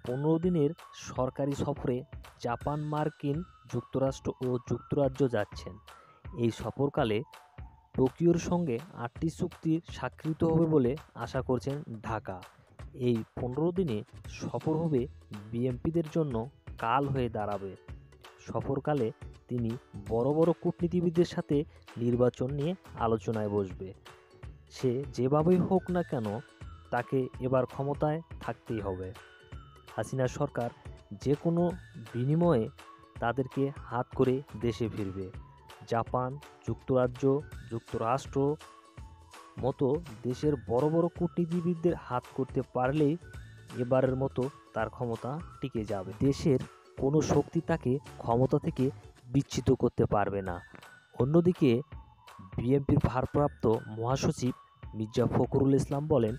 15 দিনের সরকারি সফরে জাপান, মার্কিন যুক্তরাষ্ট্র ও যুক্তরাজ্য যাচ্ছেন। এই সফরকালে টোকিওর সঙ্গে 8টি চুক্তি স্বাক্ষরিত হবে বলে আশা করছেন ঢাকা। এই 15 দিনে সফর হবে বিএনপিদের জন্য কাল হয়ে দাঁড়াবে। সফরকালে তিনি বড় বড় কূটনীতিবিদদের সাথে নির্বাচন নিয়ে আলোচনায় বসবে। সে যেভাবেই হোক না কেন তাকে এবার ক্ষমতায় থাকতেই হবে। হাসিনা সরকার যে কোনো বিনিময়ে তাদেরকে হাত করে দেশে ফিরবে। জাপান, যুক্তরাজ্য, যুক্তরাষ্ট্র মতো দেশের বড় বড় কূটনীতিবিদদের হাত করতে পারলেই এবারের মতো তার ক্ষমতা টিকে যাবে। দেশের কোনো শক্তি তাকে ক্ষমতা থেকে বিচ্যুত করতে পারবে না। অন্যদিকে বিএনপির ভারপ্রাপ্ত মহাসচিব মির্জা ফখরুল ইসলাম বলেন,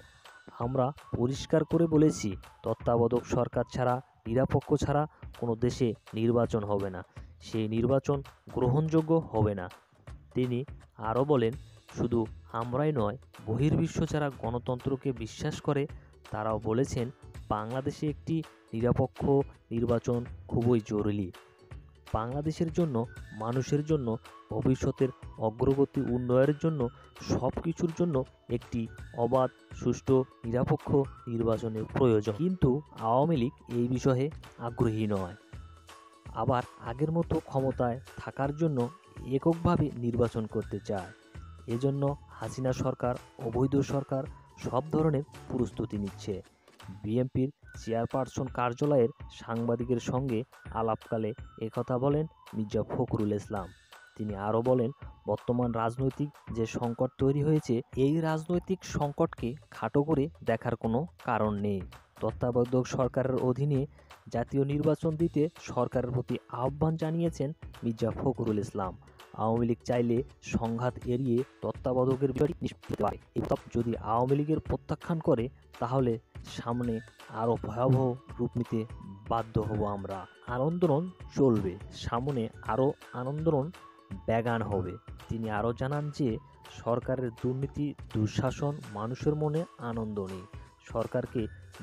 আমরা পরিষ্কার করে বলেছি, তত্ত্বাবধায়ক সরকার ছাড়া, নিরপেক্ষ ছাড়া কোনো দেশে নির্বাচন হবে না। সেই নির্বাচন গ্রহণযোগ্য হবে না। তিনি আরও বলেন, শুধু আমরাই নয়, বহির্বিশ্ব যারা গণতন্ত্রকে বিশ্বাস করে তারাও বলেছেন বাংলাদেশে একটি নিরপেক্ষ নির্বাচন খুবই জরুরি। বাংলাদেশের জন্য, মানুষের জন্য, ভবিষ্যতের অগ্রগতি উন্নয়নের জন্য, সব কিছুর জন্য একটি অবাধ, সুষ্ঠু, নিরপেক্ষ নির্বাচনের প্রয়োজন। কিন্তু আওয়ামী লীগ এই বিষয়ে আগ্রহী নয়। আবার আগের মতো ক্ষমতায় থাকার জন্য এককভাবে নির্বাচন করতে চায়। এজন্য হাসিনা সরকার, অবৈধ সরকার সব ধরনের প্রস্তুতি নিচ্ছে। বিএনপির চেয়ারপারসন কার্যালয়ের সাংবাদিকের সঙ্গে আলাপকালে একথা বলেন মির্জা ফখরুল ইসলাম। তিনি আরও বলেন, বর্তমান রাজনৈতিক যে সংকট তৈরি হয়েছে, এই রাজনৈতিক সংকটকে খাটো করে দেখার কোনো কারণ নেই। তত্ত্বাবধায়ক সরকারের অধীনে জাতীয় নির্বাচন দিতে সরকারের প্রতি আহ্বান জানিয়েছেন মির্জা ফখরুল ইসলাম। আওয়ামী লীগ চাইলে সংঘাত এড়িয়ে তত্ত্বাবধায়কের বিষয়টি নিষ্পত্তি পারে। এই প্রস্তাব যদি আওয়ামী লীগের প্রত্যাখ্যান করে তাহলে সামনে আরও ভয়াবহ রূপ নিতে বাধ্য হব আমরা। আন্দোলন চলবে, সামনে আরও আন্দোলন ব্যাগান হবে। তিনি আরও জানান যে সরকারের দুর্নীতি, দুঃশাসন মানুষের মনে আনন্দ নেই। সরকারকে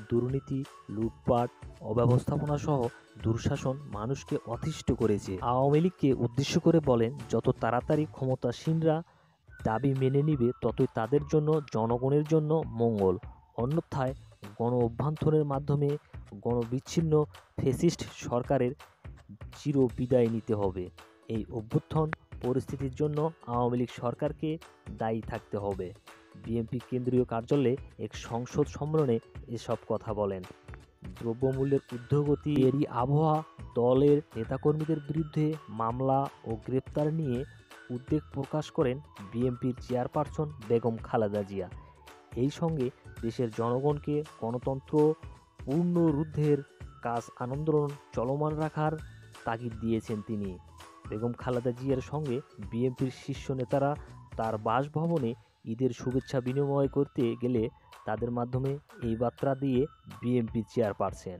দুর্নীতি, লুটপাট, অব্যবস্থাপনা সহ দুঃশাসন মানুষকে অতিষ্ঠ করেছে। আওয়ামী লীগকে উদ্দেশ্য করে বলেন, যত তাড়াতাড়ি ক্ষমতাসীনরা দাবি মেনে নিবে ততই তাদের জন্য, জনগণের জন্য মঙ্গল। অন্যথায় গণ অভ্যুত্থানের মাধ্যমে গণবিচ্ছিন্ন ফ্যাসিস্ট সরকারের চির বিদায় নিতে হবে। এই অভ্যুত্থান পরিস্থিতির জন্য আওয়ামী লীগ সরকারকে দায়ী থাকতে হবে। বিএনপি কেন্দ্রীয় কার্যালয়ে এক সংসদ সম্মেলনে এসব কথা বলেন। দ্রব্যমূল্যের ঊর্ধ্বগতি এরই আবহাওয়া দলের নেতাকর্মীদের বিরুদ্ধে মামলা ও গ্রেপ্তার নিয়ে উদ্বেগ প্রকাশ করেন বিএনপির চেয়ারপারসন বেগম খালেদা জিয়া। এই সঙ্গে দেশের জনগণকে গণতন্ত্র পুনরুদ্ধারের কাজ আন্দোলন চলমান রাখার তাগিদ দিয়েছেন তিনি। বেগম খালেদা জিয়ার সঙ্গে বিএনপির শীর্ষ নেতারা তার বাসভবনে ঈদের শুভেচ্ছা বিনিময় করতে গেলে তাদের মাধ্যমে এই বার্তা দিয়ে বিএনপি চেয়ারপারসন।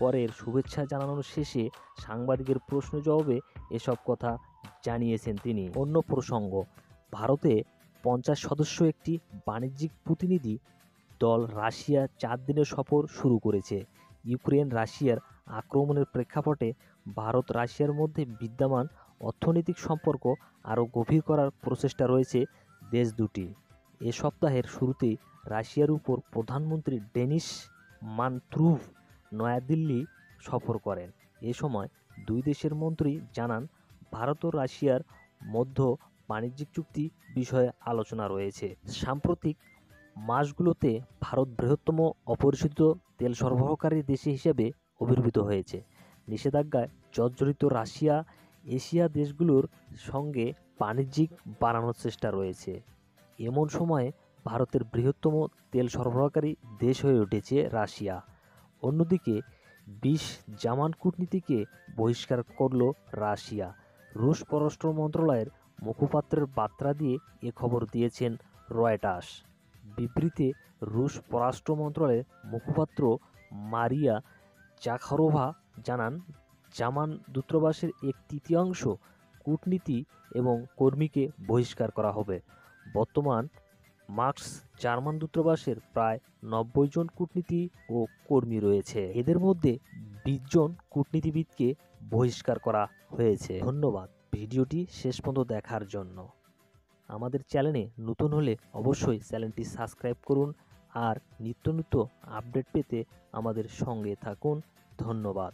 পরের শুভেচ্ছা জানানোর শেষে সাংবাদিকের প্রশ্ন জবাবে এসব কথা জানিয়েছেন তিনি। অন্য প্রসঙ্গ, ভারতে 50 সদস্য একটি বাণিজ্যিক প্রতিনিধি দল রাশিয়া 4 দিনের সফর শুরু করেছে। ইউক্রেন রাশিয়ার আক্রমণের প্রেক্ষাপটে ভারত রাশিয়ার মধ্যে বিদ্যমান অর্থনৈতিক সম্পর্ক আরও গভীর করার প্রচেষ্টা রয়েছে দেশ দুটি। এ সপ্তাহের শুরুতেই রাশিয়ার উপর প্রধানমন্ত্রী ডেনিস মান্ত্রুভ নয়াদিল্লি সফর করেন। এ সময় দুই দেশের মন্ত্রী জানান, ভারত ও রাশিয়ার মধ্যে বাণিজ্যিক চুক্তি বিষয়ে আলোচনা রয়েছে। সাম্প্রতিক মাসগুলোতে ভারত বৃহত্তম অপরিশোধিত তেল সরবরাহকারী দেশ হিসেবে আবির্ভূত হয়েছে। নিষেধাজ্ঞায় জর্জরিত রাশিয়া এশিয়া দেশগুলোর সঙ্গে বাণিজ্যিক বাড়ানোর চেষ্টা রয়েছে। এমন সময়ে ভারতের বৃহত্তম তেল সরবরাহকারী দেশ হয়ে উঠেছে রাশিয়া। অন্যদিকে 20 জার্মান কূটনীতিকে বহিষ্কার করল রাশিয়া। রুশ পররাষ্ট্র মন্ত্রণালয়ের মুখপাত্রের বার্তা দিয়ে এ খবর দিয়েছেন রয়টার্স। বিবৃতিতে রুশ পররাষ্ট্র মন্ত্রণালয়ের মুখপাত্র মারিয়া জাখারোভা জানান, জার্মান দূতাবাসের 1/3 কূটনীতি এবং কর্মীকে বহিষ্কার করা হবে। বর্তমান মার্কস জার্মান দূতাবাসের প্রায় 90 জন কূটনীতি ও কর্মী রয়েছে। এদের মধ্যে 20 জন কূটনীতিবিদকে বহিষ্কার করা হয়েছে। ধন্যবাদ ভিডিওটি শেষ পর্যন্ত দেখার জন্য। আমাদের চ্যানেলে নতুন হলে অবশ্যই চ্যানেলটি সাবস্ক্রাইব করুন আর নিত্য নতুন আপডেট পেতে আমাদের সঙ্গে থাকুন। ধন্যবাদ।